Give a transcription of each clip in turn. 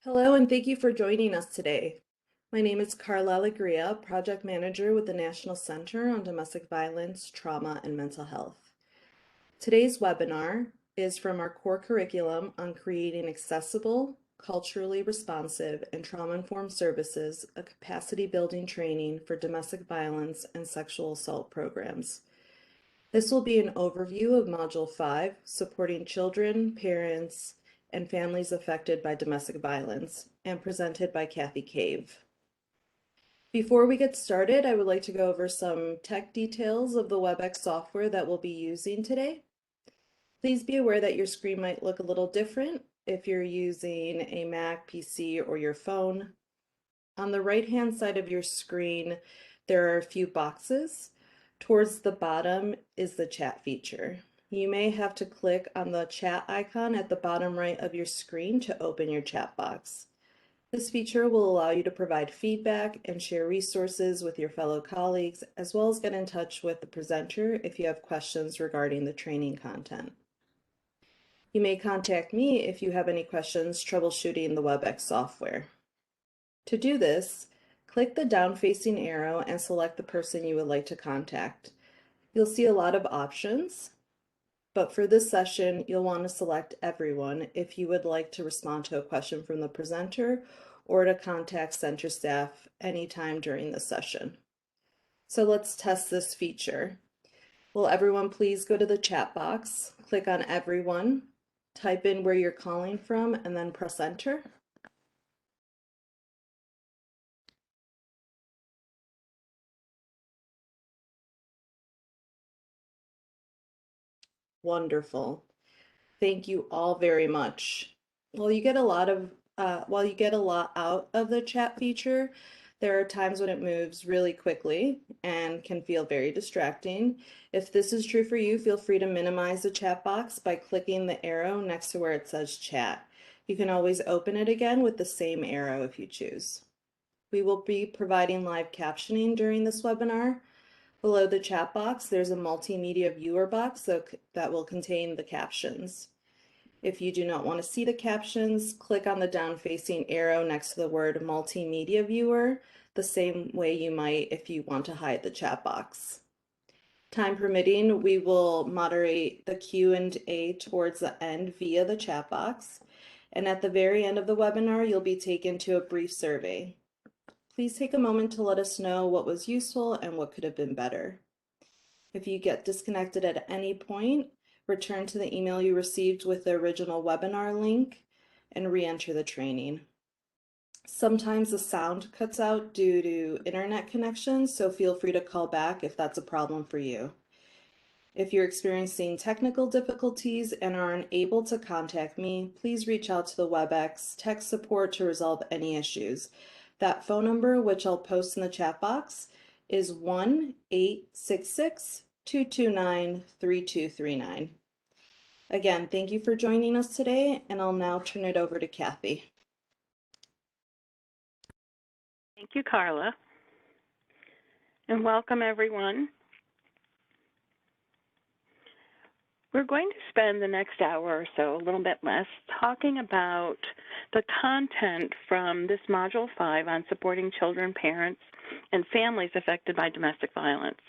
Hello, and thank you for joining us today. My name is Carla Alegria, Project Manager with the National Center on Domestic Violence, Trauma, and Mental Health. Today's webinar is from our core curriculum on creating accessible, culturally responsive, and trauma-informed services, a capacity-building training for domestic violence and sexual assault programs. This will be an overview of Module 5, supporting children, parents, and families affected by domestic violence, and presented by Cathy Cave. Before we get started, I would like to go over some tech details of the WebEx software that we'll be using today. Please be aware that your screen might look a little different if you're using a Mac, PC, or your phone. On the right-hand side of your screen, there are a few boxes. Towards the bottom is the chat feature. You may have to click on the chat icon at the bottom right of your screen to open your chat box. This feature will allow you to provide feedback and share resources with your fellow colleagues, as well as get in touch with the presenter if you have questions regarding the training content. You may contact me if you have any questions troubleshooting the WebEx software. To do this, click the down-facing arrow and select the person you would like to contact. You'll see a lot of options, but for this session, you'll want to select everyone if you would like to respond to a question from the presenter or to contact center staff anytime during the session. So let's test this feature. Will everyone please go to the chat box, click on everyone, type in where you're calling from, and then press enter. Wonderful. Thank you all very much. While you get a lot out of the chat feature, there are times when it moves really quickly and can feel very distracting. If this is true for you, feel free to minimize the chat box by clicking the arrow next to where it says chat. You can always open it again with the same arrow if you choose. We will be providing live captioning during this webinar. Below the chat box, there's a multimedia viewer box that will contain the captions. If you do not want to see the captions, click on the down-facing arrow next to the word Multimedia Viewer, the same way you might if you want to hide the chat box. Time permitting, we will moderate the Q&A towards the end via the chat box, and at the very end of the webinar, you'll be taken to a brief survey. Please take a moment to let us know what was useful and what could have been better. If you get disconnected at any point, return to the email you received with the original webinar link and re-enter the training. Sometimes the sound cuts out due to internet connections, so feel free to call back if that's a problem for you. If you're experiencing technical difficulties and are unable to contact me, please reach out to the WebEx tech support to resolve any issues. That phone number, which I'll post in the chat box, is 1-866-229-3239. Again, thank you for joining us today, and I'll now turn it over to Cathy. Thank you, Carla, and welcome everyone. We're going to spend the next hour or so, a little bit less, talking about the content from this Module 5 on supporting children, parents, and families affected by domestic violence.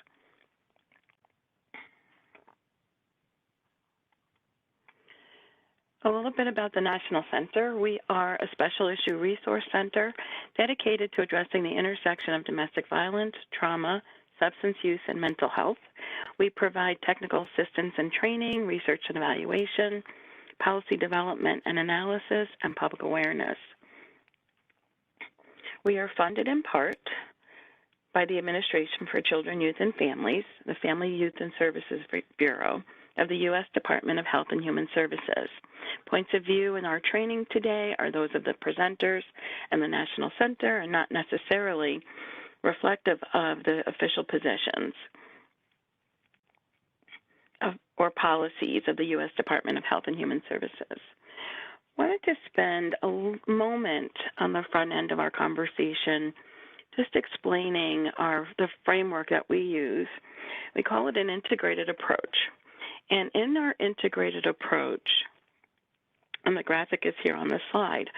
A little bit about the National Center. We are a special issue resource center dedicated to addressing the intersection of domestic violence, trauma, substance use, and mental health. We provide technical assistance and training, research and evaluation, policy development and analysis, and public awareness. We are funded in part by the Administration for Children, Youth, and Families, the Family, Youth, and Services Bureau of the U.S. Department of Health and Human Services. Points of view in our training today are those of the presenters and the National Center, and not necessarily reflective of the official positions or policies of the U.S. Department of Health and Human Services. I wanted to spend a moment on the front end of our conversation just explaining the framework that we use. We call it an integrated approach. And in our integrated approach, and the graphic is here on the slide,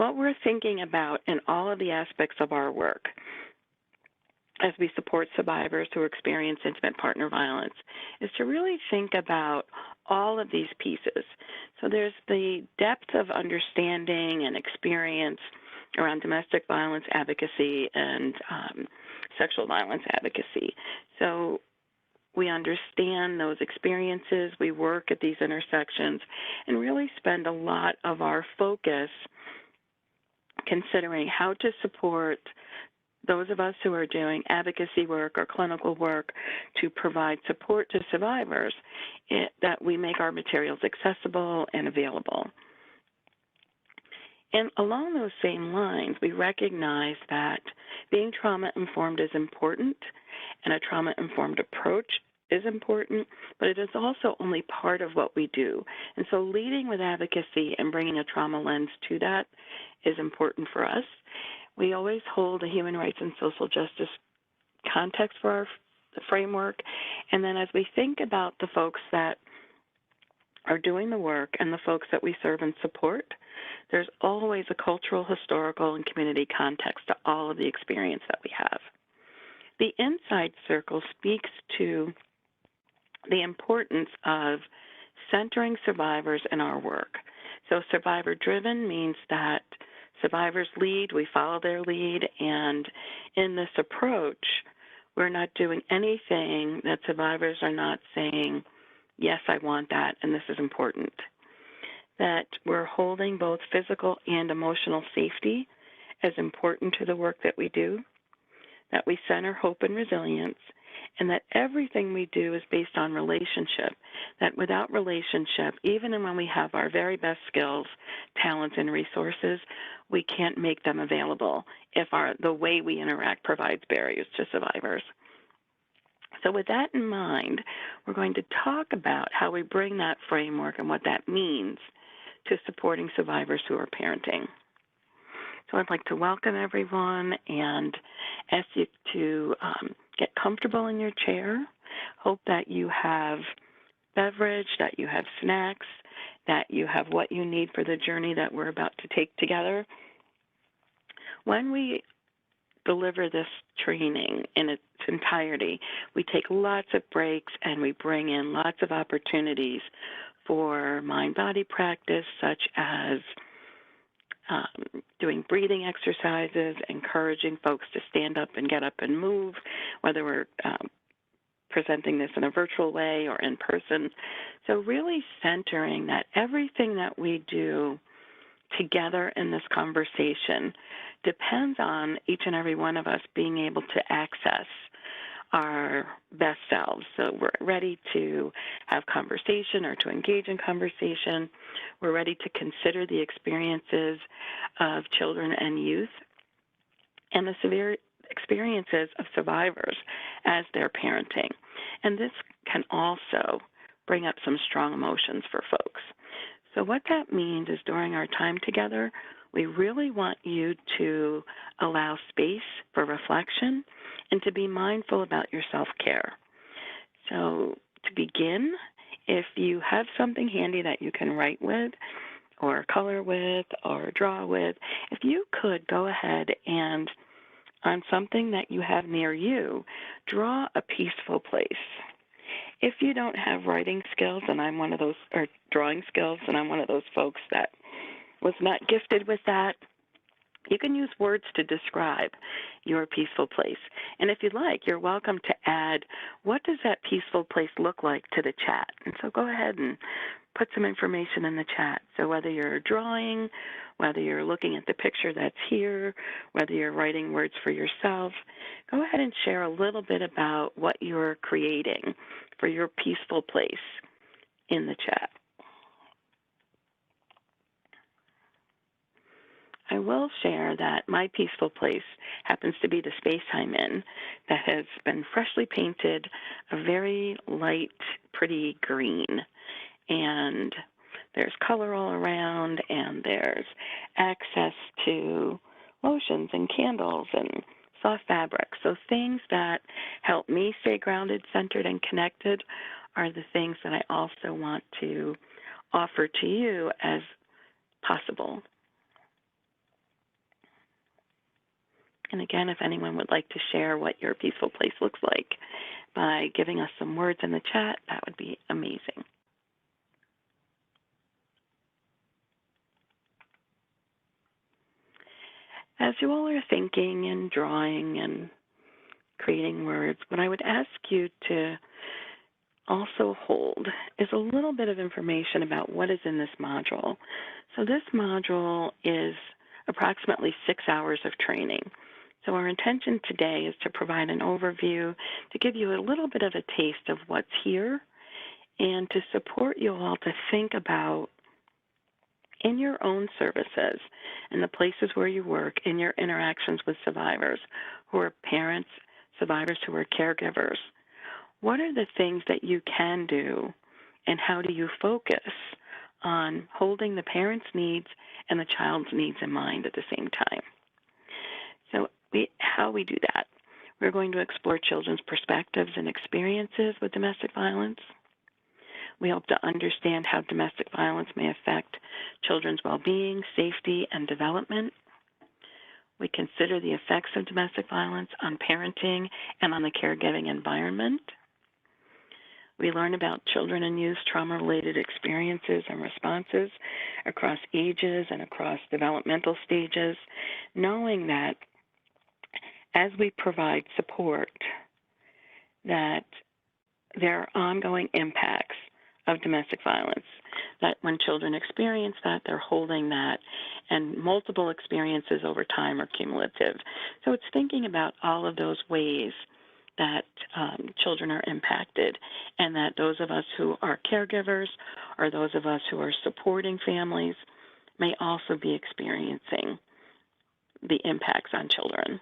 what we're thinking about in all of the aspects of our work as we support survivors who experience intimate partner violence is to really think about all of these pieces. So there's the depth of understanding and experience around domestic violence advocacy and sexual violence advocacy. So we understand those experiences, we work at these intersections, and really spend a lot of our focus considering how to support those of us who are doing advocacy work or clinical work to provide support to survivors, that we make our materials accessible and available. And along those same lines, we recognize that being trauma-informed is important, and a trauma-informed approach is important, but it is also only part of what we do. And so leading with advocacy and bringing a trauma lens to that is important for us. We always hold a human rights and social justice context for our framework, and then as we think about the folks that are doing the work and the folks that we serve and support, there's always a cultural, historical, and community context to all of the experience that we have. The inside circle speaks to the importance of centering survivors in our work. So survivor-driven means that survivors lead, we follow their lead, and in this approach, we're not doing anything that survivors are not saying, yes, I want that, and this is important. That we're holding both physical and emotional safety as important to the work that we do, that we center hope and resilience, and that everything we do is based on relationship, that without relationship, even when we have our very best skills, talents, and resources, we can't make them available if the way we interact provides barriers to survivors. So with that in mind, we're going to talk about how we bring that framework and what that means to supporting survivors who are parenting. So I'd like to welcome everyone and ask you to get comfortable in your chair. Hope that you have beverage, that you have snacks, that you have what you need for the journey that we're about to take together. When we deliver this training in its entirety, we take lots of breaks and we bring in lots of opportunities for mind-body practice, such as doing breathing exercises, encouraging folks to stand up and get up and move, whether we're presenting this in a virtual way or in person. So really centering that everything that we do together in this conversation depends on each and every one of us being able to access our best selves. So we're ready to have conversation or to engage in conversation. We're ready to consider the experiences of children and youth and the severe experiences of survivors as they're parenting. And this can also bring up some strong emotions for folks. So what that means is during our time together, we really want you to allow space for reflection and to be mindful about your self-care. So to begin, if you have something handy that you can write with or color with or draw with, if you could go ahead and on something that you have near you, draw a peaceful place. If you don't have writing skills, and I'm one of those, or drawing skills, and I'm one of those folks that was not gifted with that, you can use words to describe your peaceful place. And if you'd like, you're welcome to add, what does that peaceful place look like to the chat? And so go ahead and put some information in the chat. So whether you're drawing, whether you're looking at the picture that's here, whether you're writing words for yourself, go ahead and share a little bit about what you're creating for your peaceful place in the chat. I will share that my peaceful place happens to be the space I'm in that has been freshly painted a very light, pretty green. And there's color all around, and there's access to lotions and candles and soft fabrics. So things that help me stay grounded, centered, and connected are the things that I also want to offer to you as possible. And again, if anyone would like to share what your peaceful place looks like by giving us some words in the chat, that would be amazing. As you all are thinking and drawing and creating words, what I would ask you to also hold is a little bit of information about what is in this module. So this module is approximately 6 hours of training. So our intention today is to provide an overview, to give you a little bit of a taste of what's here, and to support you all to think about in your own services, in the places where you work, in your interactions with survivors who are parents, survivors who are caregivers, what are the things that you can do, and how do you focus on holding the parent's needs and the child's needs in mind at the same time? So how we do that, we're going to explore children's perspectives and experiences with domestic violence. We hope to understand how domestic violence may affect children's well-being, safety, and development. We consider the effects of domestic violence on parenting and on the caregiving environment. We learn about children and youth trauma-related experiences and responses across ages and across developmental stages, knowing that as we provide support, that there are ongoing impacts of domestic violence, that when children experience that, they're holding that, and multiple experiences over time are cumulative. So it's thinking about all of those ways that children are impacted, and that those of us who are caregivers or those of us who are supporting families may also be experiencing the impacts on children.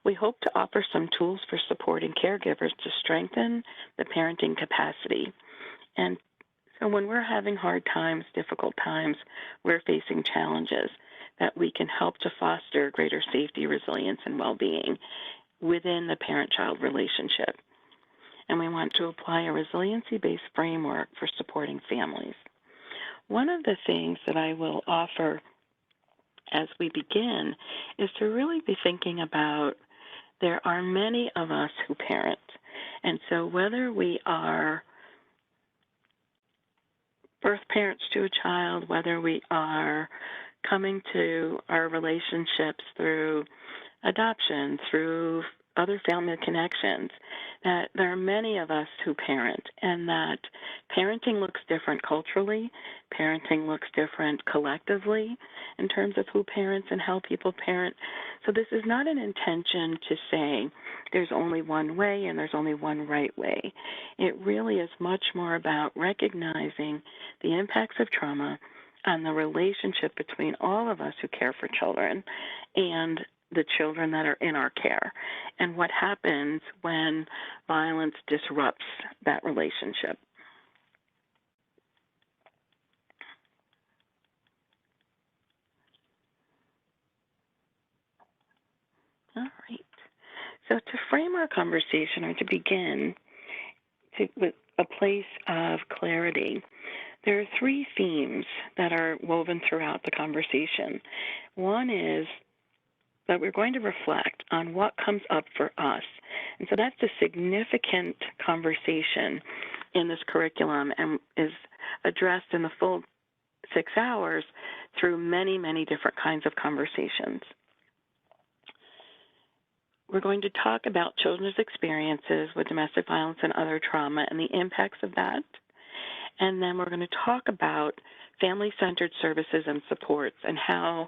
We hope to offer some tools for supporting caregivers to strengthen the parenting capacity. And so when we're having hard times, difficult times, we're facing challenges, that we can help to foster greater safety, resilience, and well-being within the parent-child relationship. And we want to apply a resiliency-based framework for supporting families. One of the things that I will offer as we begin is to really be thinking about there are many of us who parent. And so whether we are birth parents to a child, whether we are coming to our relationships through adoption, through other family connections, that there are many of us who parent, and that parenting looks different culturally, parenting looks different collectively in terms of who parents and how people parent. So this is not an intention to say there's only one way and there's only one right way. It really is much more about recognizing the impacts of trauma on the relationship between all of us who care for children and the children that are in our care, and what happens when violence disrupts that relationship. All right. So to frame our conversation, or to begin with a place of clarity, there are three themes that are woven throughout the conversation. One is that we're going to reflect on what comes up for us. And so that's a significant conversation in this curriculum and is addressed in the full 6 hours through many, many different kinds of conversations. We're going to talk about children's experiences with domestic violence and other trauma and the impacts of that. And then we're going to talk about family-centered services and supports, and how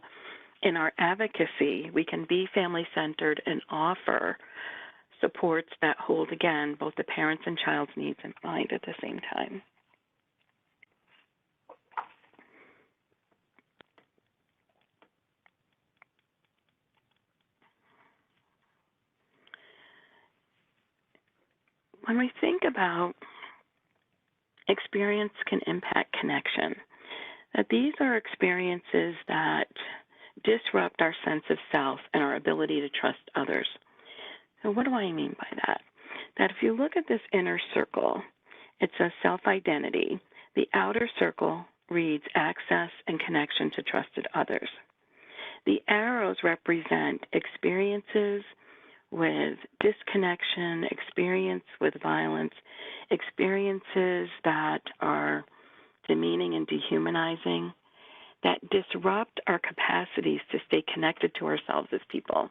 in our advocacy we can be family-centered and offer supports that hold, again, both the parents' and child's needs in mind at the same time. When we think about experience can impact connection, that these are experiences that disrupt our sense of self and our ability to trust others. So what do I mean by that? That if you look at this inner circle, it says self-identity. The outer circle reads access and connection to trusted others. The arrows represent experiences with disconnection, experience with violence, experiences that are demeaning and dehumanizing, that disrupt our capacities to stay connected to ourselves as people,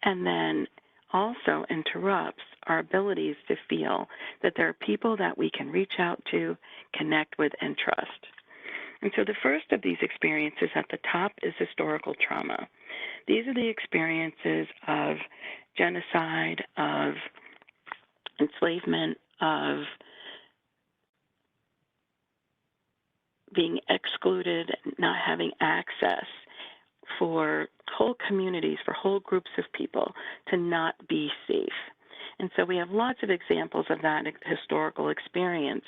and then also interrupts our abilities to feel that there are people that we can reach out to, connect with, and trust. And so the first of these experiences at the top is historical trauma. These are the experiences of genocide, of enslavement, of being excluded, not having access for whole communities, for whole groups of people to not be safe. And so we have lots of examples of that historical experience.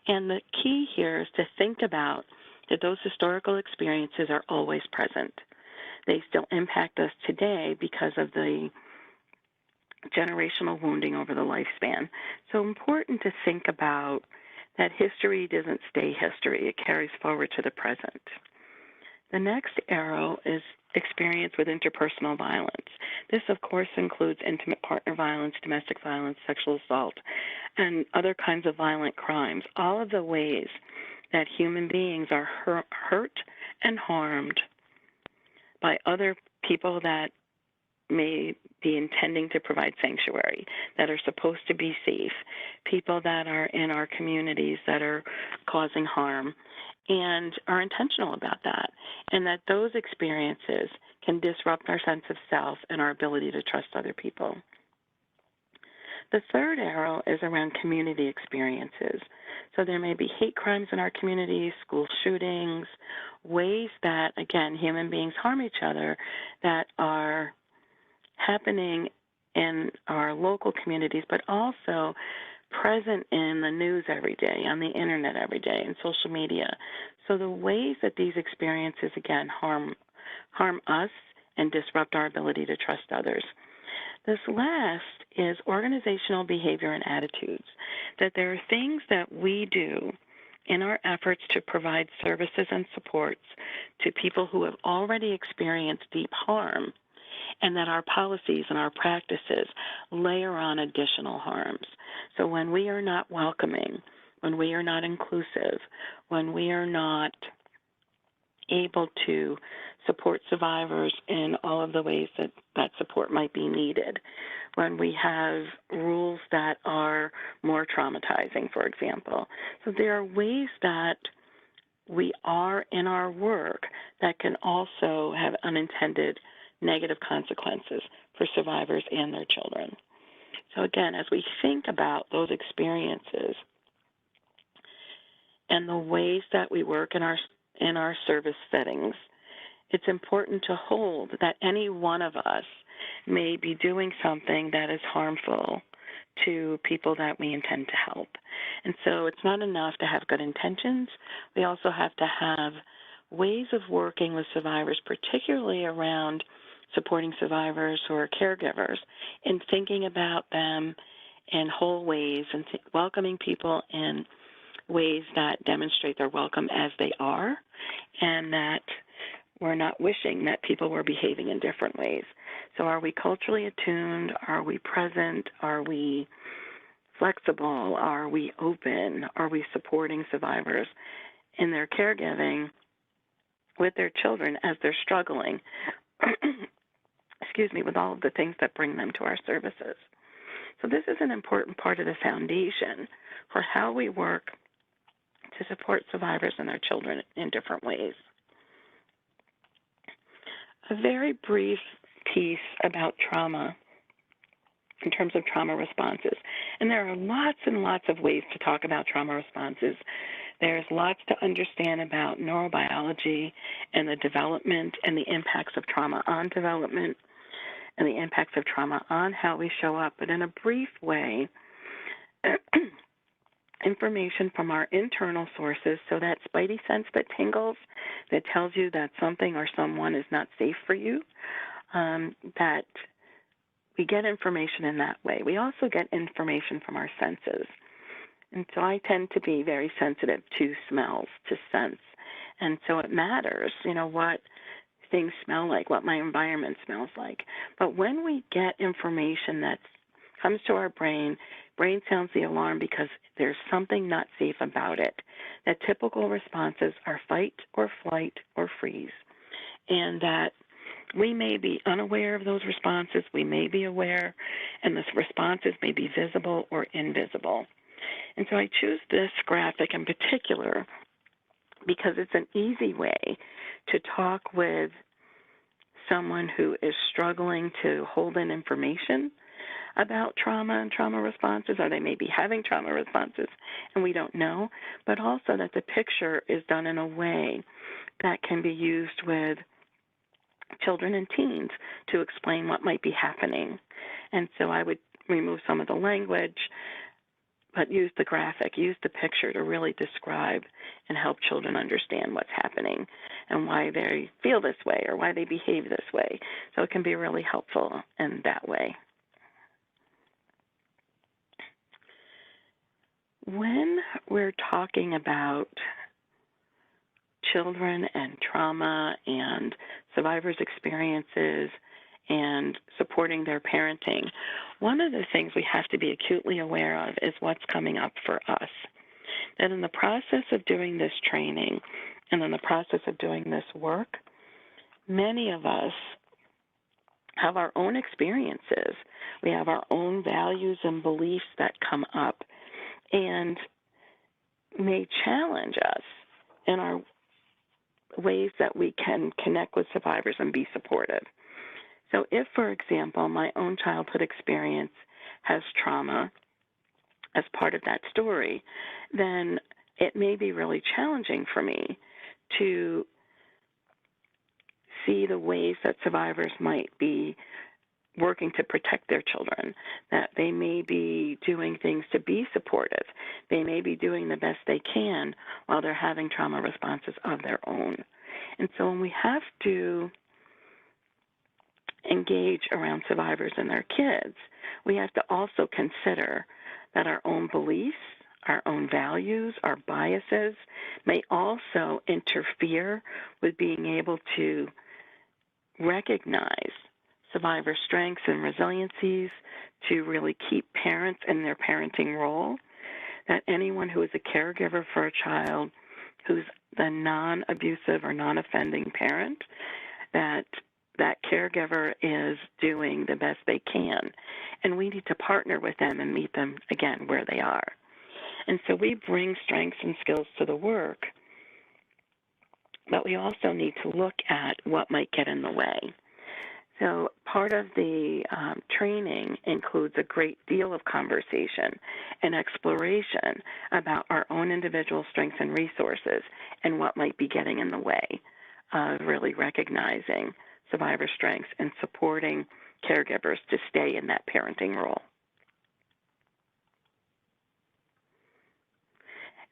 And the key here is to think about that those historical experiences are always present. They still impact us today because of the generational wounding over the lifespan. So important to think about that history doesn't stay history. It carries forward to the present. The next arrow is experience with interpersonal violence. This, of course, includes intimate partner violence, domestic violence, sexual assault, and other kinds of violent crimes. All of the ways that human beings are hurt and harmed by other people that may be intending to provide sanctuary, that are supposed to be safe, people that are in our communities that are causing harm, and are intentional about that, and that those experiences can disrupt our sense of self and our ability to trust other people. The third arrow is around community experiences. So there may be hate crimes in our communities, school shootings, ways that, again, human beings harm each other that are happening in our local communities, but also present in the news every day, on the internet every day, in social media. So the ways that these experiences, again, harm us and disrupt our ability to trust others. This last is organizational behavior and attitudes, that there are things that we do in our efforts to provide services and supports to people who have already experienced deep harm, and that our policies and our practices layer on additional harms. So when we are not welcoming, when we are not inclusive, when we are not able to support survivors in all of the ways that that support might be needed, when we have rules that are more traumatizing, for example. So there are ways that we are in our work that can also have unintended negative consequences for survivors and their children. So again, as we think about those experiences and the ways that we work in our service settings, it's important to hold that any one of us may be doing something that is harmful to people that we intend to help. And so it's not enough to have good intentions. We also have to have ways of working with survivors, particularly around supporting survivors who are caregivers, and thinking about them in whole ways and welcoming people in ways that demonstrate their welcome as they are, and that we're not wishing that people were behaving in different ways. So are we culturally attuned? Are we present? Are we flexible? Are we open? Are we supporting survivors in their caregiving with their children as they're struggling with all of the things that bring them to our services? So this is an important part of the foundation for how we work to support survivors and their children in different ways. A very brief piece about trauma in terms of trauma responses. And there are lots and lots of ways to talk about trauma responses. There's lots to understand about neurobiology and the development and the impacts of trauma on development and the impacts of trauma on how we show up. But in a brief way, information from our internal sources, so that spidey sense that tingles, that tells you that something or someone is not safe for you, that we get information in that way. We also get information from our senses. And so I tend to be very sensitive to smells, to scents. And so it matters, what things smell like, what my environment smells like. But when we get information that comes to our brain sounds the alarm because there's something not safe about it. The typical responses are fight or flight or freeze, and that we may be unaware of those responses, we may be aware, and the responses may be visible or invisible. And so I choose this graphic in particular because it's an easy way to talk with someone who is struggling to hold in information about trauma and trauma responses, or they may be having trauma responses and we don't know, but also that the picture is done in a way that can be used with children and teens to explain what might be happening. And so I would remove some of the language, but use the graphic, use the picture to really describe and help children understand what's happening and why they feel this way or why they behave this way. So it can be really helpful in that way. When we're talking about children and trauma and survivors' experiences and supporting their parenting, one of the things we have to be acutely aware of is what's coming up for us. That in the process of doing this training and in the process of doing this work, many of us have our own experiences. We have our own values and beliefs that come up and may challenge us in our ways that we can connect with survivors and be supportive. So if, for example, my own childhood experience has trauma as part of that story, then it may be really challenging for me to see the ways that survivors might be working to protect their children, that they may be doing things to be supportive. They may be doing the best they can while they're having trauma responses of their own. And so when we have to engage around survivors and their kids, we have to also consider that our own beliefs, our own values, our biases may also interfere with being able to recognize survivor strengths and resiliencies to really keep parents in their parenting role, that anyone who is a caregiver for a child who's the non-abusive or non-offending parent, that caregiver is doing the best they can. And we need to partner with them and meet them, again, where they are. And so we bring strengths and skills to the work, but we also need to look at what might get in the way. So part of the training includes a great deal of conversation and exploration about our own individual strengths and resources and what might be getting in the way of really recognizing survivor strengths and supporting caregivers to stay in that parenting role.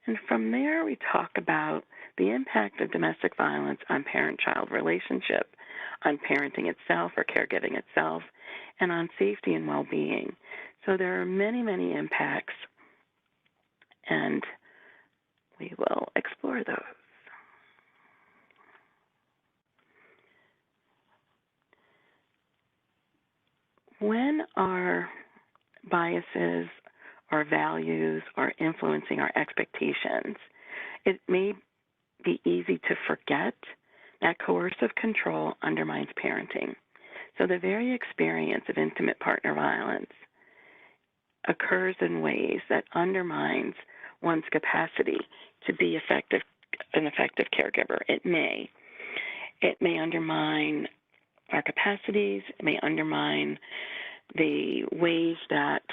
And from there, we talk about the impact of domestic violence on parent-child relationship, on parenting itself or caregiving itself, and on safety and well-being. So there are many, many impacts, and we will explore those. When our biases, our values are influencing our expectations, it may be easy to forget that coercive control undermines parenting. So the very experience of intimate partner violence occurs in ways that undermines one's capacity to be an effective caregiver. It may undermine our capacities, it may undermine the ways that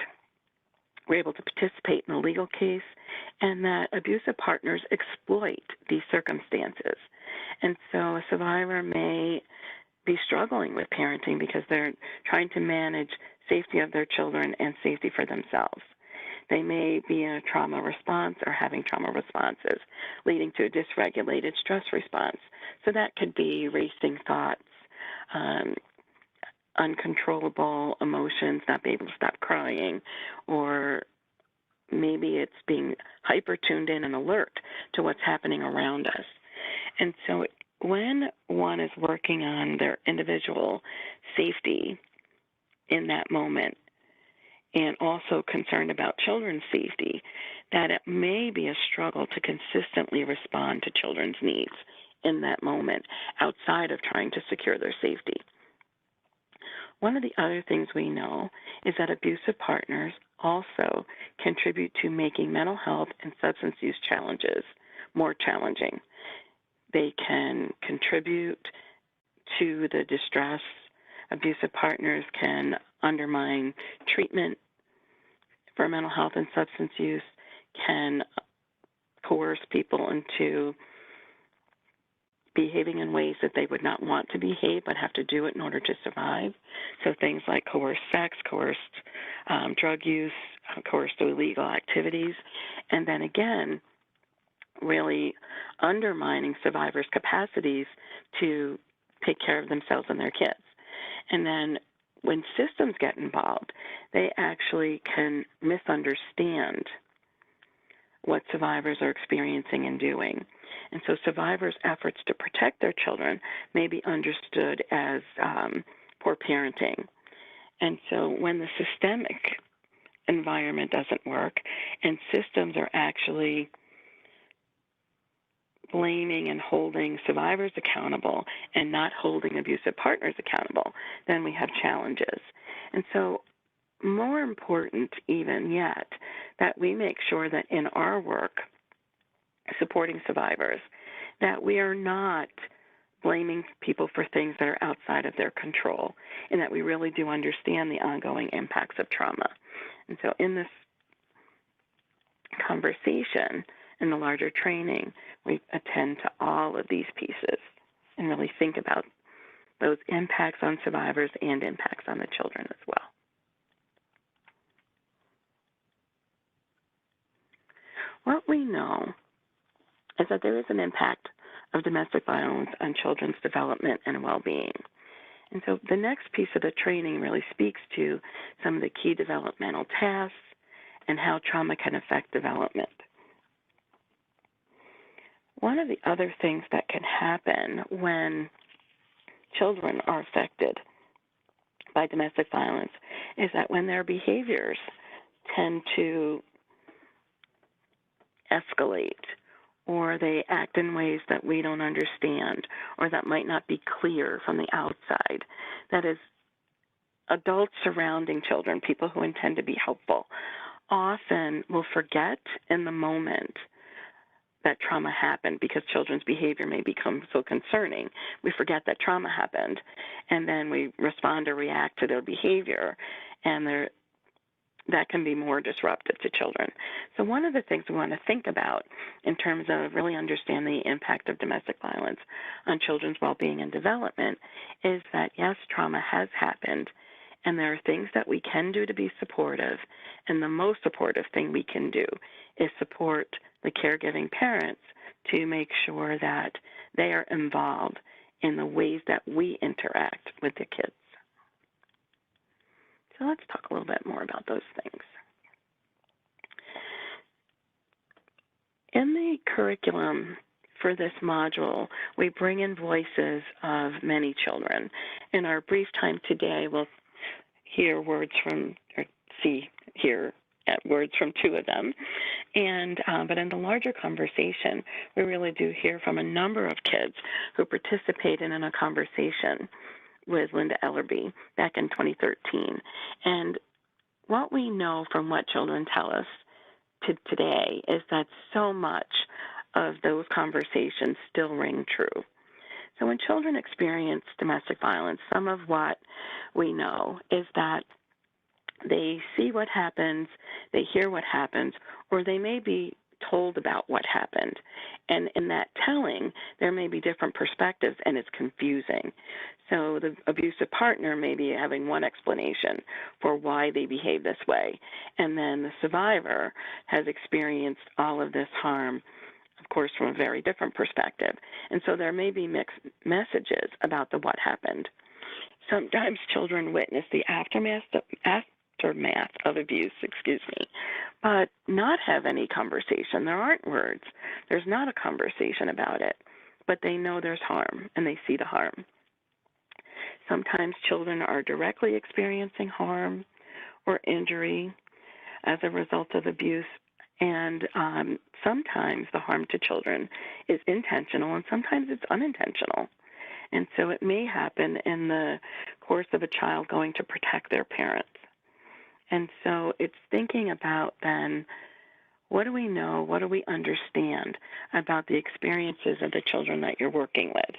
we're able to participate in a legal case, and that abusive partners exploit these circumstances. And so a survivor may be struggling with parenting because they're trying to manage safety of their children and safety for themselves. They may be in a trauma response or having trauma responses, leading to a dysregulated stress response. So that could be racing thoughts, uncontrollable emotions, not being able to stop crying, or maybe it's being hyper tuned in and alert to what's happening around us. And so when one is working on their individual safety in that moment and also concerned about children's safety, that it may be a struggle to consistently respond to children's needs in that moment outside of trying to secure their safety. One of the other things we know is that abusive partners also contribute to making mental health and substance use challenges more challenging. They can contribute to the distress. Abusive partners can undermine treatment for mental health and substance use, can coerce people into behaving in ways that they would not want to behave but have to do it in order to survive. So things like coerced sex, coerced drug use, coerced illegal activities, and then again, really undermining survivors' capacities to take care of themselves and their kids. And then when systems get involved, they actually can misunderstand what survivors are experiencing and doing. And so survivors' efforts to protect their children may be understood as poor parenting. And so when the systemic environment doesn't work and systems are actually blaming and holding survivors accountable and not holding abusive partners accountable, then we have challenges. And so more important even yet, that we make sure that in our work supporting survivors, that we are not blaming people for things that are outside of their control, and that we really do understand the ongoing impacts of trauma. And so in this conversation, in the larger training, we attend to all of these pieces and really think about those impacts on survivors and impacts on the children as well. What we know is that there is an impact of domestic violence on children's development and well-being. And so the next piece of the training really speaks to some of the key developmental tasks and how trauma can affect development. One of the other things that can happen when children are affected by domestic violence is that when their behaviors tend to escalate, or they act in ways that we don't understand, or that might not be clear from the outside, that is, adults surrounding children, people who intend to be helpful, often will forget in the moment that trauma happened because children's behavior may become so concerning. We forget that trauma happened, and then we respond or react to their behavior, and that can be more disruptive to children. So one of the things we want to think about in terms of really understanding the impact of domestic violence on children's well-being and development is that, yes, trauma has happened, and there are things that we can do to be supportive, and the most supportive thing we can do is support the caregiving parents to make sure that they are involved in the ways that we interact with the kids. So let's talk a little bit more about those things. In the curriculum for this module, we bring in voices of many children. In our brief time today, we'll hear words from, or hear words from two of them. But in the larger conversation, we really do hear from a number of kids who participated in a conversation with Linda Ellerby back in 2013. And what we know from what children tell us today is that so much of those conversations still ring true. So when children experience domestic violence, some of what we know is that they see what happens, they hear what happens, or they may be told about what happened. And in that telling, there may be different perspectives, and it's confusing. So the abusive partner may be having one explanation for why they behave this way, and then the survivor has experienced all of this harm, of course, from a very different perspective. And so there may be mixed messages about the what happened. Sometimes children witness the aftermath of abuse, but not have any conversation. There aren't words. There's not a conversation about it. but they know there's harm and they see the harm. Sometimes children are directly experiencing harm or injury as a result of abuse, and sometimes the harm to children is intentional and sometimes it's unintentional. And so it may happen in the course of a child going to protect their parents. And so it's thinking about then, what do we know, what do we understand about the experiences of the children that you're working with?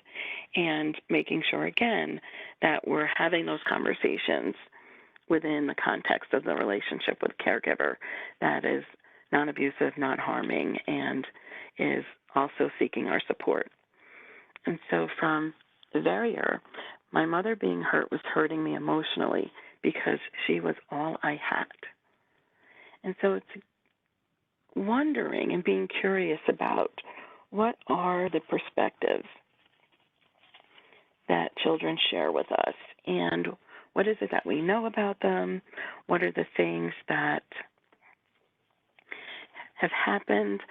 And making sure, again, that we're having those conversations within the context of the relationship with caregiver that is non-abusive, not harming, and is also seeking our support. And so from there, my mother being hurt was hurting me emotionally because she was all I had. And so it's wondering and being curious about what are the perspectives that children share with us, and what is it that we know about them? What are the things that have happened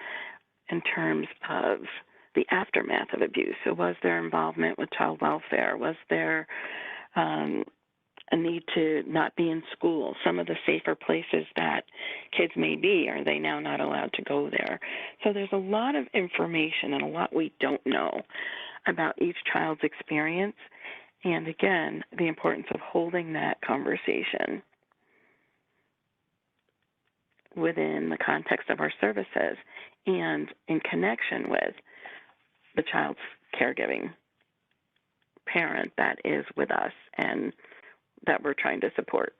in terms of the aftermath of abuse? So was there involvement with child welfare? Was there a need to not be in school? Some of the safer places that kids may be, are they now not allowed to go there? So there's a lot of information and a lot we don't know about each child's experience. And again, the importance of holding that conversation within the context of our services and in connection with the child's caregiving parent that is with us and that we're trying to support.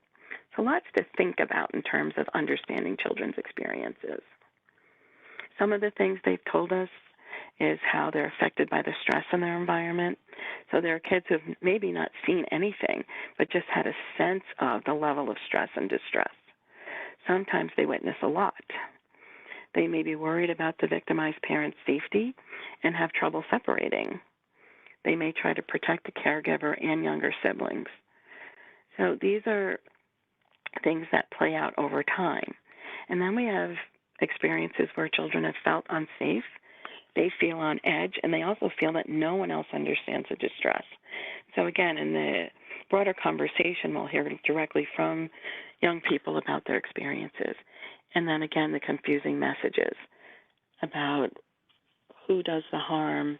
So lots to think about in terms of understanding children's experiences. Some of the things they've told us is how they're affected by the stress in their environment. So there are kids who have maybe not seen anything, but just had a sense of the level of stress and distress. Sometimes they witness a lot. They may be worried about the victimized parent's safety and have trouble separating. They may try to protect the caregiver and younger siblings. So these are things that play out over time. And then we have experiences where children have felt unsafe, they feel on edge, and they also feel that no one else understands the distress. So again, in the broader conversation, we'll hear directly from young people about their experiences. And then again, the confusing messages about who does the harm,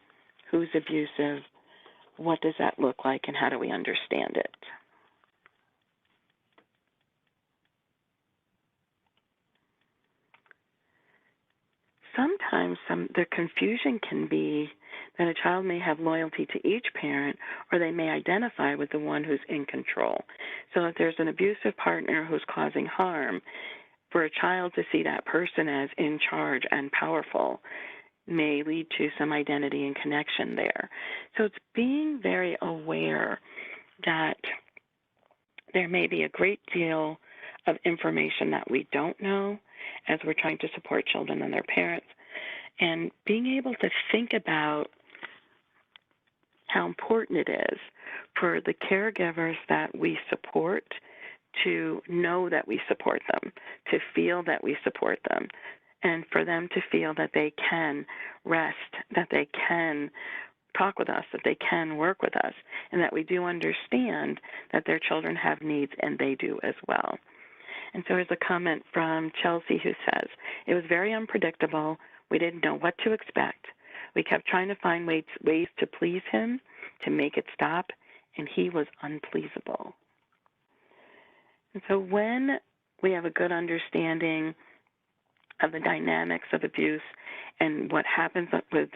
who's abusive, what does that look like, and how do we understand it? Sometimes the confusion can be that a child may have loyalty to each parent, or they may identify with the one who's in control. So if there's an abusive partner who's causing harm, for a child to see that person as in charge and powerful may lead to some identity and connection there. So it's being very aware that there may be a great deal of information that we don't know as we're trying to support children and their parents, and being able to think about how important it is for the caregivers that we support to know that we support them, to feel that we support them, and for them to feel that they can rest, that they can talk with us, that they can work with us, and that we do understand that their children have needs and they do as well. And so there's a comment from Chelsea who says, "It was very unpredictable. We didn't know what to expect. We kept trying to find ways to please him, to make it stop, and he was unpleasable." And so when we have a good understanding of the dynamics of abuse and what happens with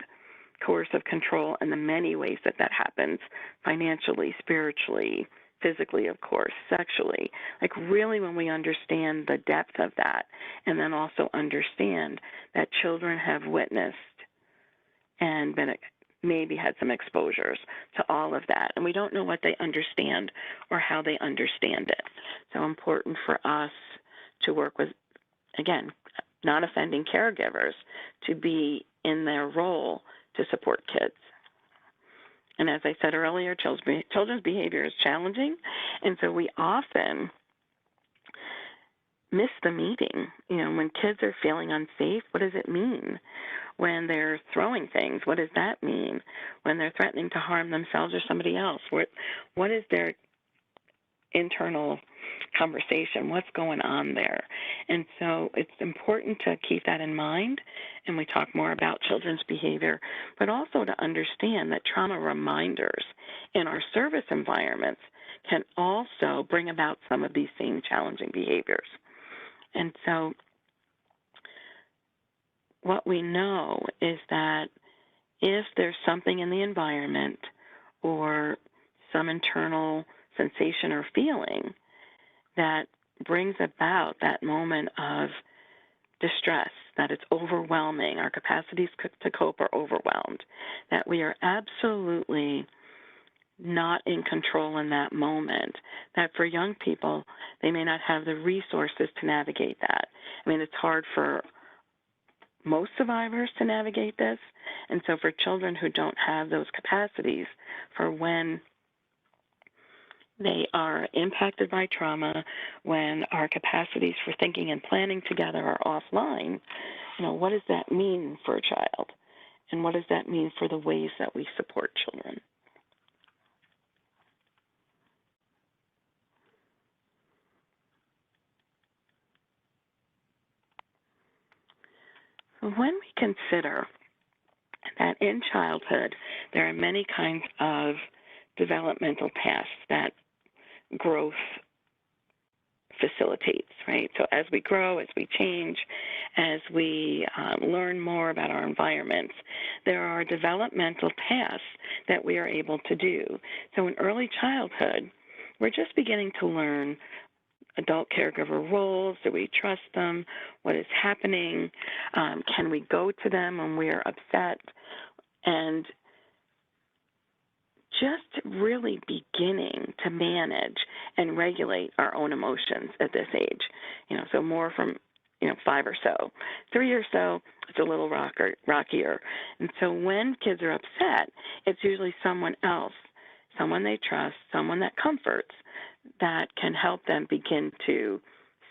coercive control and the many ways that that happens, financially, spiritually, physically, of course, sexually, like really when we understand the depth of that, and then also understand that children have witnessed and maybe had some exposures to all of that, and we don't know what they understand or how they understand it. So important for us to work with, again, non-offending caregivers to be in their role to support kids. And as I said earlier, children's behavior is challenging, and so we often miss the meeting. When kids are feeling unsafe, what does it mean? When they're throwing things, what does that mean? When they're threatening to harm themselves or somebody else, what is their internal conversation? What's going on there? And so it's important to keep that in mind, and we talk more about children's behavior, but also to understand that trauma reminders in our service environments can also bring about some of these same challenging behaviors. And so what we know is that if there's something in the environment or some internal sensation or feeling that brings about that moment of distress, that it's overwhelming, our capacities to cope are overwhelmed, that we are absolutely not in control in that moment, that for young people, they may not have the resources to navigate that. I mean, it's hard for most survivors to navigate this, and so for children who don't have those capacities, for when they are impacted by trauma, when our capacities for thinking and planning together are offline, what does that mean for a child? And what does that mean for the ways that we support children? When we consider that in childhood there are many kinds of developmental paths that growth facilitates, right? So as we grow, as we change, as we learn more about our environments, there are developmental paths that we are able to do. So in early childhood, we're just beginning to learn adult caregiver roles. Do we trust them? What is happening? Can we go to them when we are upset? And just really beginning to manage and regulate our own emotions at this age. So more from 5 or so. 3 or so, it's a little rockier. And so when kids are upset, it's usually someone else, someone they trust, someone that comforts, that can help them begin to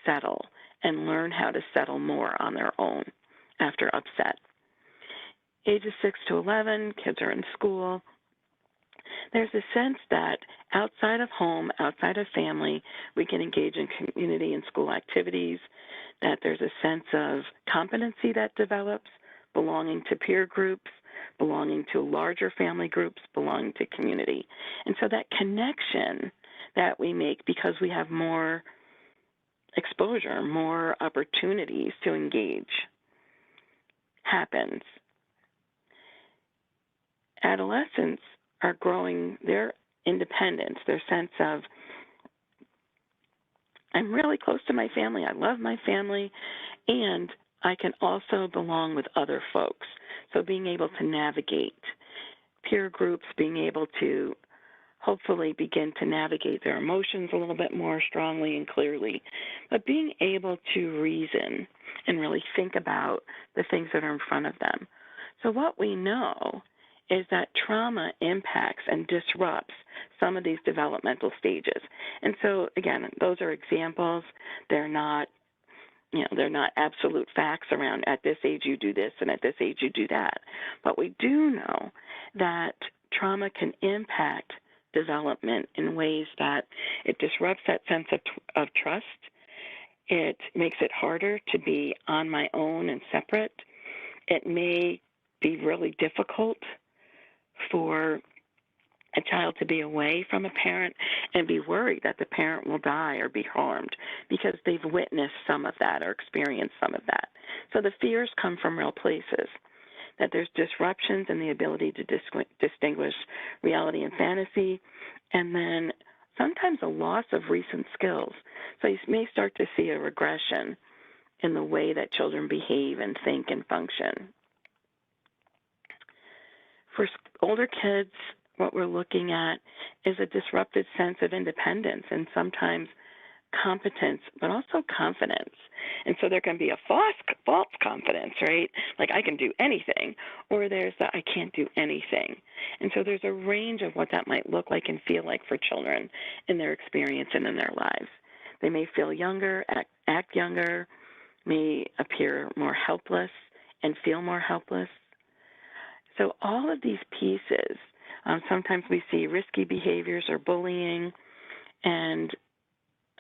settle and learn how to settle more on their own after upset. Ages 6 to 11, kids are in school. There's a sense that outside of home, outside of family, we can engage in community and school activities, that there's a sense of competency that develops, belonging to peer groups, belonging to larger family groups, belonging to community. And so that connection that we make because we have more exposure, more opportunities to engage happens. Adolescents are growing their independence, their sense of, I'm really close to my family, I love my family, and I can also belong with other folks. So being able to navigate peer groups, being able to hopefully begin to navigate their emotions a little bit more strongly and clearly, but being able to reason and really think about the things that are in front of them. So what we know is that trauma impacts and disrupts some of these developmental stages. And so, again, those are examples. They're not absolute facts around at this age you do this and at this age you do that. But we do know that trauma can impact development in ways that it disrupts that sense of trust. It makes it harder to be on my own and separate. It may be really difficult for a child to be away from a parent and be worried that the parent will die or be harmed because they've witnessed some of that or experienced some of that. So the fears come from real places, that there's disruptions in the ability to distinguish reality and fantasy, and then sometimes a loss of recent skills. So you may start to see a regression in the way that children behave and think and function. For older kids, what we're looking at is a disrupted sense of independence and sometimes competence, but also confidence. And so there can be a false confidence, right? Like I can do anything, or there's the I can't do anything. And so there's a range of what that might look like and feel like for children in their experience and in their lives. They may feel younger, act younger, may appear more helpless and feel more helpless. So all of these pieces, sometimes we see risky behaviors or bullying and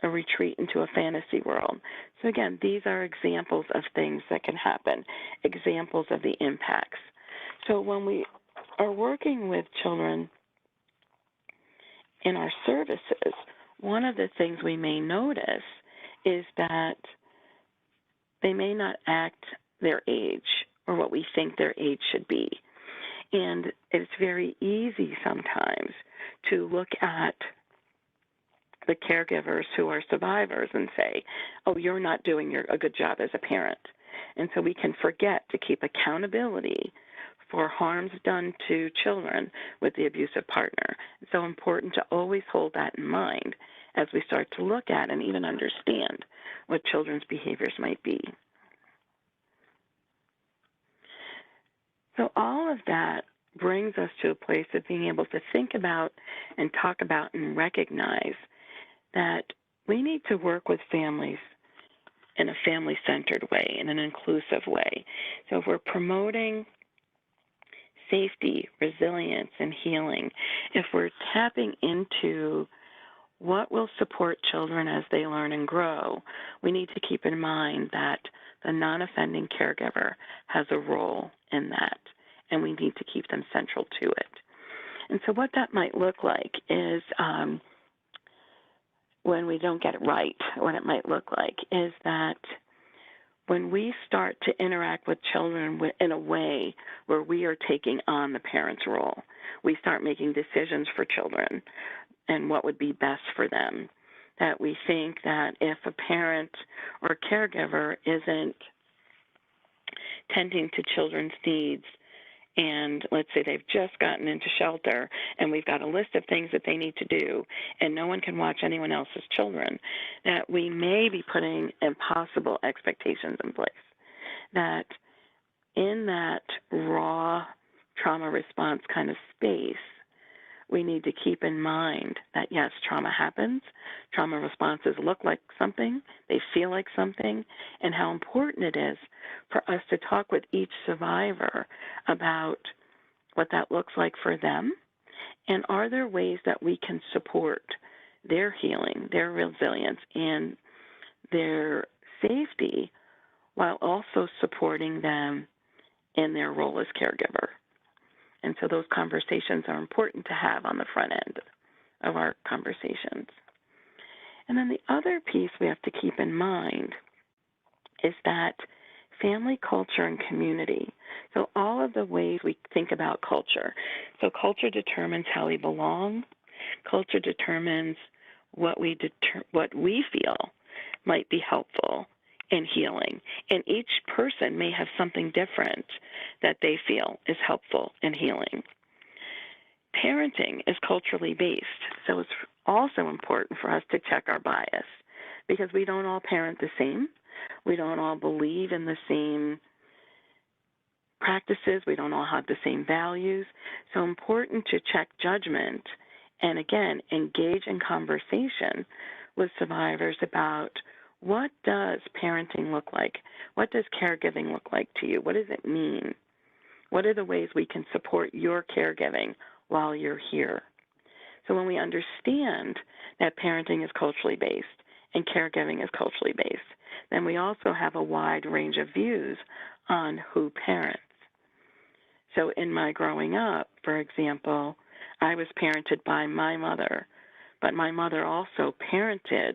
a retreat into a fantasy world. So again, these are examples of things that can happen, examples of the impacts. So when we are working with children in our services, one of the things we may notice is that they may not act their age or what we think their age should be. And it's very easy sometimes to look at the caregivers who are survivors and say, oh, you're not doing a good job as a parent. And so we can forget to keep accountability for harms done to children with the abusive partner. It's so important to always hold that in mind as we start to look at and even understand what children's behaviors might be. So all of that brings us to a place of being able to think about and talk about and recognize that we need to work with families in a family-centered way, in an inclusive way. So if we're promoting safety, resilience, and healing, if we're tapping into what will support children as they learn and grow, we need to keep in mind that the non-offending caregiver has a role in that, and we need to keep them central to it. And so what that might look like is when we don't get it right, what it might look like is that when we start to interact with children in a way where we are taking on the parent's role, we start making decisions for children and what would be best for them, that we think that if a parent or caregiver isn't tending to children's needs, and let's say they've just gotten into shelter and we've got a list of things that they need to do and no one can watch anyone else's children, that we may be putting impossible expectations in place. That in that raw trauma response kind of space, we need to keep in mind that, yes, trauma happens. Trauma responses look like something. They feel like something. And how important it is for us to talk with each survivor about what that looks like for them. And are there ways that we can support their healing, their resilience, and their safety while also supporting them in their role as caregiver? And so those conversations are important to have on the front end of our conversations. And then the other piece we have to keep in mind is that family, culture, and community. So all of the ways we think about culture. So culture determines how we belong. Culture determines what we feel might be helpful in healing. And each person may have something different that they feel is helpful in healing. Parenting is culturally based, so it's also important for us to check our bias because we don't all parent the same. We don't all believe in the same practices. We don't all have the same values. So important to check judgment and, again, engage in conversation with survivors about what does parenting look like? What does caregiving look like to you? What does it mean? What are the ways we can support your caregiving while you're here? So when we understand that parenting is culturally based and caregiving is culturally based, then we also have a wide range of views on who parents. So in my growing up, for example, I was parented by my mother, but my mother also parented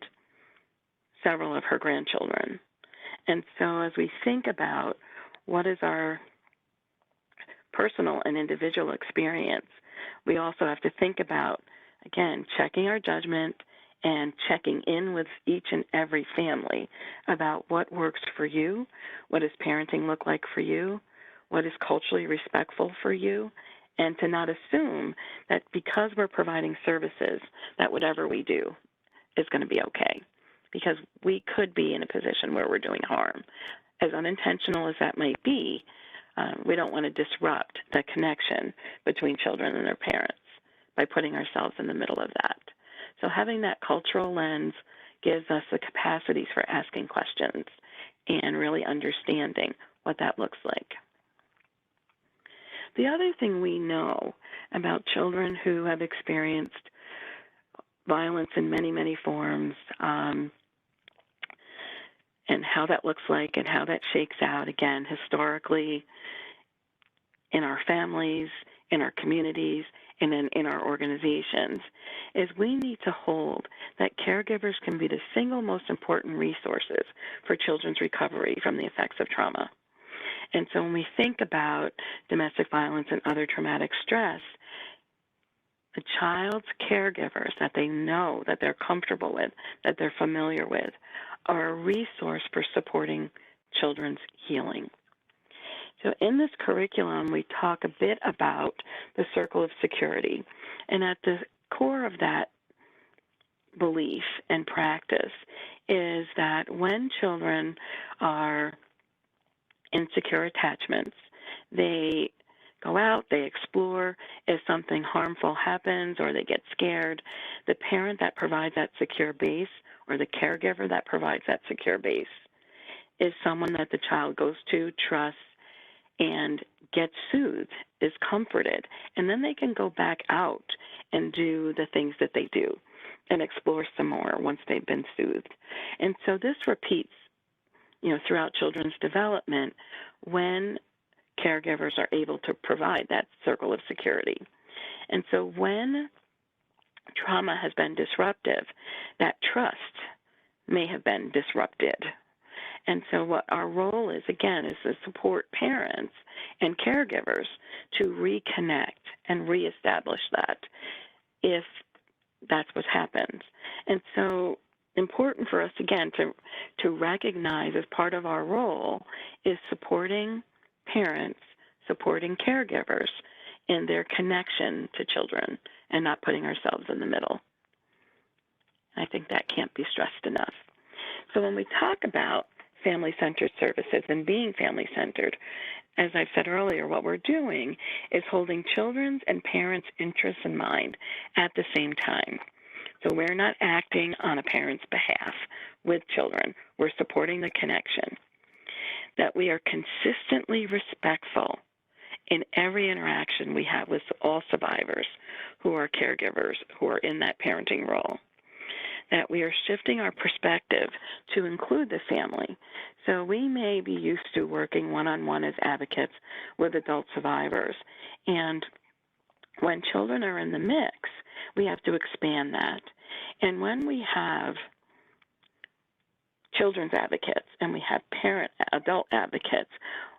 several of her grandchildren. And so as we think about what is our personal and individual experience, we also have to think about, again, checking our judgment and checking in with each and every family about what works for you, what does parenting look like for you, what is culturally respectful for you, and to not assume that because we're providing services that whatever we do is going to be okay, because we could be in a position where we're doing harm. As unintentional as that might be, we don't want to disrupt the connection between children and their parents by putting ourselves in the middle of that. So having that cultural lens, gives us the capacities for asking questions and really understanding what that looks like. The other thing we know about children who have experienced violence in many, many forms, and how that looks like and how that shakes out, again, historically, in our families, in our communities, and in our organizations, is we need to hold that caregivers can be the single most important resources for children's recovery from the effects of trauma. And so when we think about domestic violence and other traumatic stress, the child's caregivers that they know, that they're comfortable with, that they're familiar with, are a resource for supporting children's healing. So in this curriculum, we talk a bit about the circle of security. And at the core of that belief and practice is that when children are in secure attachments, they go out, they explore. If something harmful happens or they get scared, the parent that provides that secure base or the caregiver that provides that secure base is someone that the child goes to, trusts, and gets soothed, is comforted, and then they can go back out and do the things that they do and explore some more once they've been soothed. And so this repeats, throughout children's development when caregivers are able to provide that circle of security. And so when trauma has been disruptive, that trust may have been disrupted. And so what our role is, again, is to support parents and caregivers to reconnect and reestablish that if that's what happens. And so important for us, again, to recognize as part of our role is supporting parents, supporting caregivers in their connection to children and not putting ourselves in the middle. I think that can't be stressed enough. So when we talk about family-centered services and being family-centered, as I've said earlier, what we're doing is holding children's and parents' interests in mind at the same time. So we're not acting on a parent's behalf with children. We're supporting the connection. That we are consistently respectful in every interaction we have with all survivors who are caregivers, who are in that parenting role. That we are shifting our perspective to include the family. So we may be used to working one-on-one as advocates with adult survivors. And when children are in the mix, we have to expand that. And when we have children's advocates and we have adult advocates,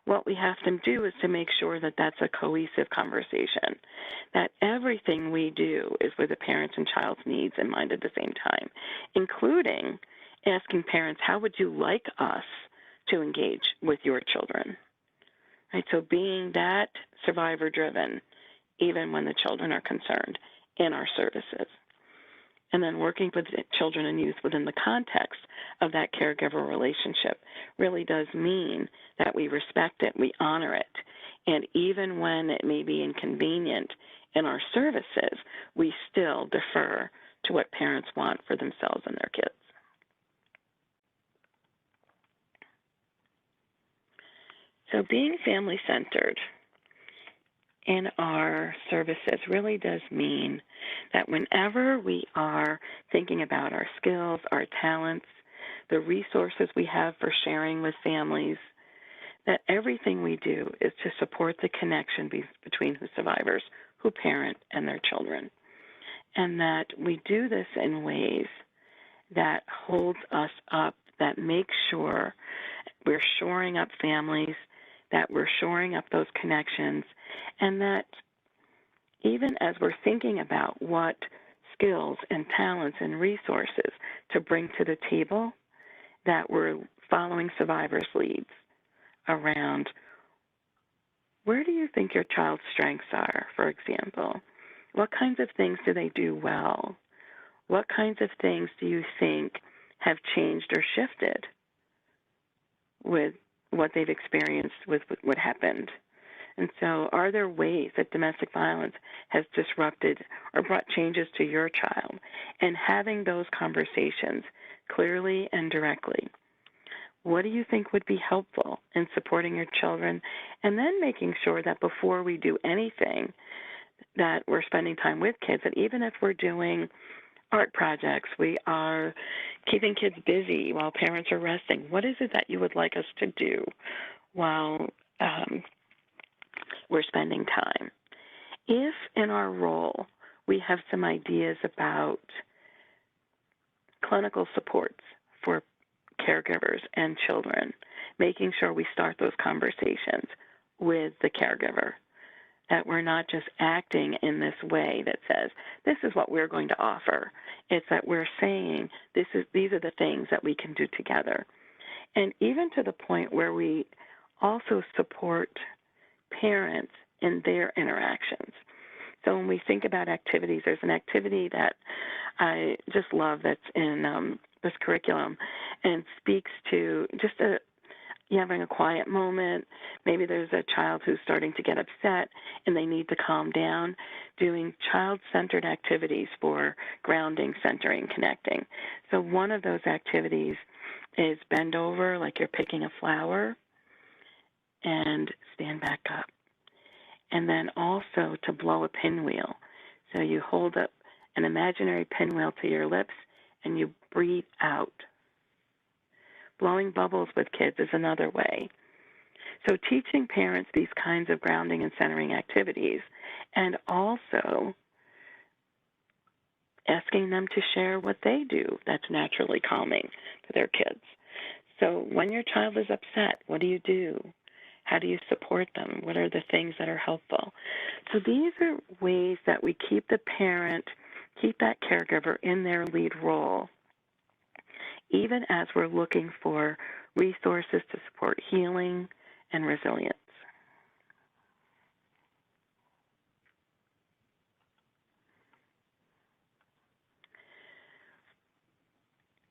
what we have to do is to make sure that that's a cohesive conversation, that everything we do is with the parents' and child's needs in mind at the same time, including asking parents, how would you like us to engage with your children? Right? So being that survivor-driven, even when the children are concerned in our services. And then working with children and youth within the context of that caregiver relationship really does mean that we respect it, we honor it, and even when it may be inconvenient in our services, we still defer to what parents want for themselves and their kids. So being family-centered in our services really does mean that whenever we are thinking about our skills, our talents, the resources we have for sharing with families, that everything we do is to support the connection between the survivors who parent and their children. And that we do this in ways that holds us up, that make sure we're shoring up families, that we're shoring up those connections, and that even as we're thinking about what skills and talents and resources to bring to the table, that we're following survivors' leads around where do you think your child's strengths are, for example? What kinds of things do they do well? What kinds of things do you think have changed or shifted with what they've experienced with what happened? And so are there ways that domestic violence has disrupted or brought changes to your child? And having those conversations clearly and directly. What do you think would be helpful in supporting your children? And then making sure that before we do anything, that we're spending time with kids, and even if we're doing art projects, we are keeping kids busy while parents are resting. What is it that you would like us to do while we're spending time? If in our role we have some ideas about clinical supports for caregivers and children, making sure we start those conversations with the caregiver, that we're not just acting in this way that says, this is what we're going to offer. It's that we're saying, these are the things that we can do together. And even to the point where we also support parents in their interactions. So when we think about activities, there's an activity that I just love that's in this curriculum and speaks to just having a quiet moment. Maybe there's a child who's starting to get upset and they need to calm down, doing child-centered activities for grounding, centering, connecting. So one of those activities is bend over like you're picking a flower and stand back up. And then also to blow a pinwheel. So you hold up an imaginary pinwheel to your lips and you breathe out. Blowing bubbles with kids is another way. So teaching parents these kinds of grounding and centering activities, and also asking them to share what they do that's naturally calming to their kids. So when your child is upset, what do you do? How do you support them? What are the things that are helpful? So these are ways that we keep the parent, keep that caregiver in their lead role, even as we're looking for resources to support healing and resilience.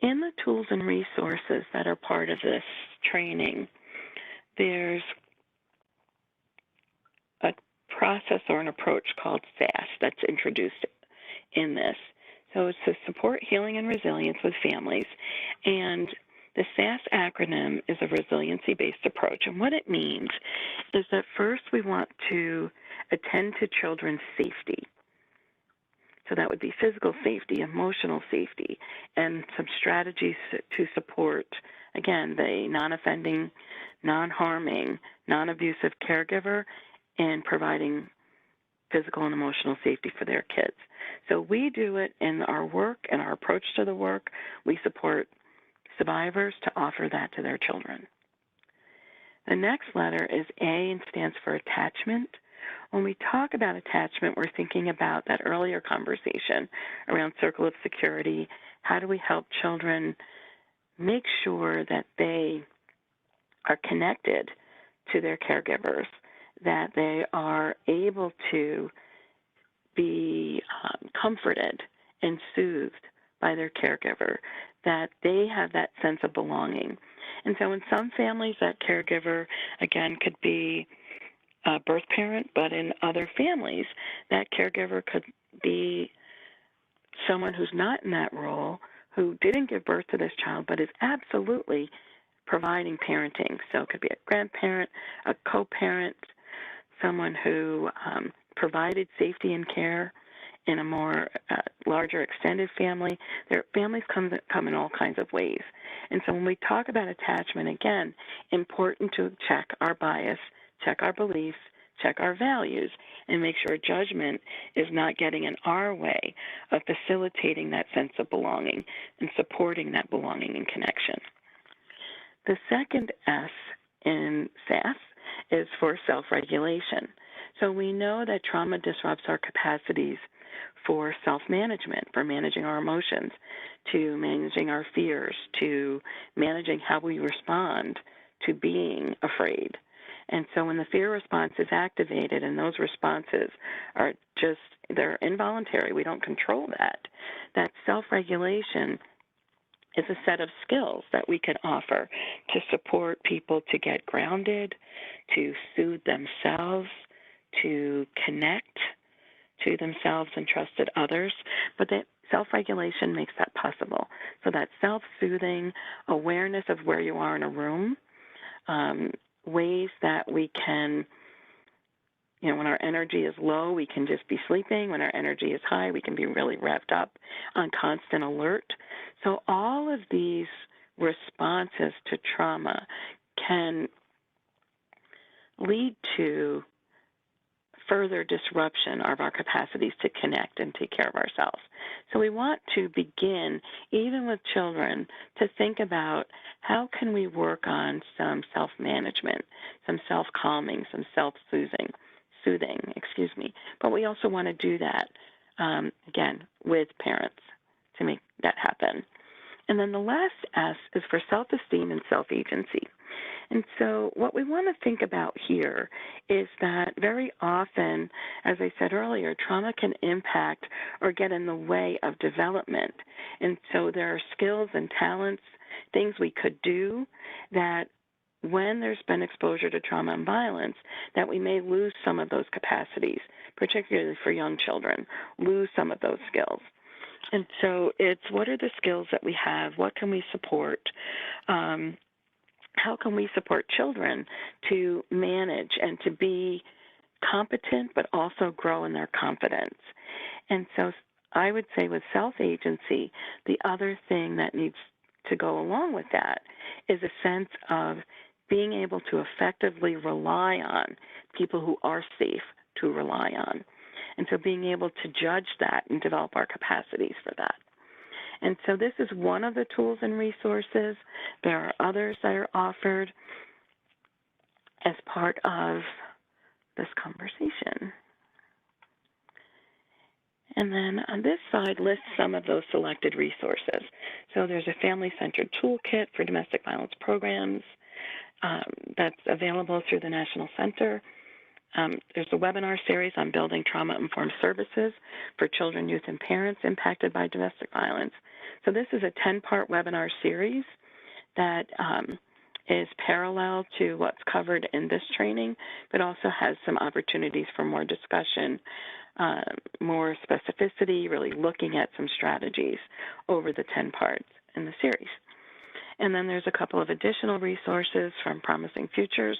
In the tools and resources that are part of this training, there's a process or an approach called SAS that's introduced in this. So it's to support healing and resilience with families. And the SAS acronym is a resiliency-based approach. And what it means is that first we want to attend to children's safety. So that would be physical safety, emotional safety, and some strategies to support, again, the non-offending, non-harming, non-abusive caregiver in providing physical and emotional safety for their kids. So we do it in our work and our approach to the work. We support survivors to offer that to their children. The next letter is A and stands for attachment. When we talk about attachment, we're thinking about that earlier conversation around circle of security. How do we help children make sure that they are connected to their caregivers, that they are able to be comforted and soothed by their caregiver, that they have that sense of belonging. And so in some families, that caregiver, again, could be a birth parent, but in other families, that caregiver could be someone who's not in that role, who didn't give birth to this child, but is absolutely providing parenting. So it could be a grandparent, a co-parent, someone who provided safety and care in a more larger extended family. Their families come in all kinds of ways. And so when we talk about attachment, again, important to check our bias, check our beliefs, check our values, and make sure judgment is not getting in our way of facilitating that sense of belonging and supporting that belonging and connection. The second S in SAS is for self-regulation. So we know that trauma disrupts our capacities for self-management, for managing our emotions, to managing our fears, to managing how we respond to being afraid. And so when the fear response is activated and those responses are they're involuntary, we don't control that self-regulation is a set of skills that we can offer to support people to get grounded, to soothe themselves, to connect, to themselves and trusted others, but that self-regulation makes that possible. So that self-soothing awareness of where you are in a room, ways that we can, when our energy is low, we can just be sleeping. When our energy is high, we can be really revved up on constant alert. So all of these responses to trauma can lead to further disruption of our capacities to connect and take care of ourselves. So we want to begin, even with children, to think about how can we work on some self-management, some self-calming, some self-soothing, but we also want to do that, again, with parents to make that happen. And then the last S is for self-esteem and self-agency. And so what we want to think about here is that very often, as I said earlier, trauma can impact or get in the way of development. And so there are skills and talents, things we could do that when there's been exposure to trauma and violence, that we may lose some of those capacities, particularly for young children, lose some of those skills. And so it's what are the skills that we have? What can we support? How can we support children to manage and to be competent but also grow in their confidence? And so I would say with self-agency, the other thing that needs to go along with that is a sense of being able to effectively rely on people who are safe to rely on. And so being able to judge that and develop our capacities for that. And so this is one of the tools and resources. There are others that are offered as part of this conversation. And then on this side lists some of those selected resources. So there's a family-centered toolkit for domestic violence programs that's available through the National Center. There's a webinar series on building trauma-informed services for children, youth, and parents impacted by domestic violence. So this is a 10-part webinar series that is parallel to what's covered in this training, but also has some opportunities for more discussion, more specificity, really looking at some strategies over the 10 parts in the series. And then there's a couple of additional resources from Promising Futures,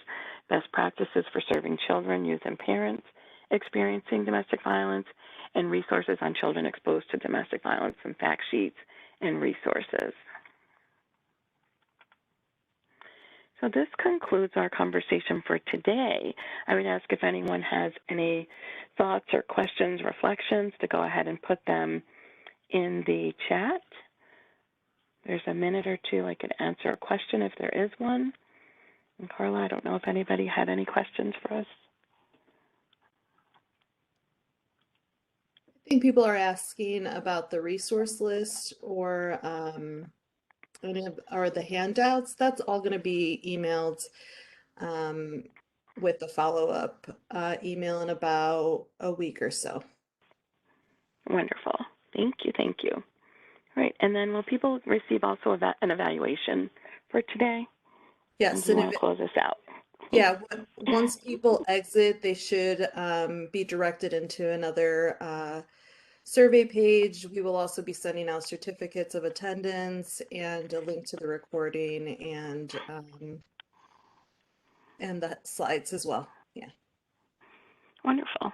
best practices for serving children, youth, and parents experiencing domestic violence, and resources on children exposed to domestic violence, and fact sheets and resources. So this concludes our conversation for today. I would ask if anyone has any thoughts or questions, reflections, to go ahead and put them in the chat. There's a minute or two I could answer a question if there is one. And Carla, I don't know if anybody had any questions for us. I think people are asking about the resource list or the handouts. That's all going to be emailed with the follow-up email in about a week or so. Wonderful. Thank you. Thank you. All right. And then will people receive also an evaluation for today? Yes. Do you want to close this out? Yeah. Once people exit, they should be directed into another survey page. We will also be sending out certificates of attendance and a link to the recording and the slides as well. Yeah. Wonderful.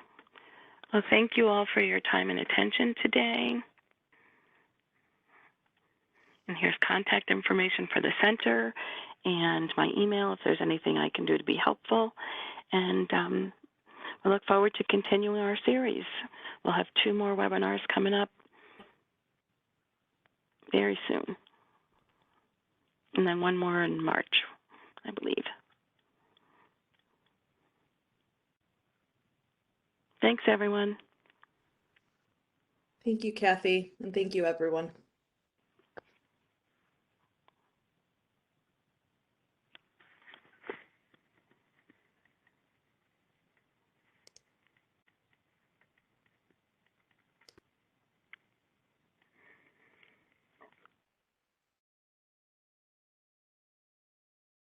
Well, thank you all for your time and attention today. And here's contact information for the center and my email if there's anything I can do to be helpful. And I look forward to continuing our series. We'll have 2 more webinars coming up very soon. And then 1 more in March, I believe. Thanks, everyone. Thank you, Cathy, and thank you, everyone.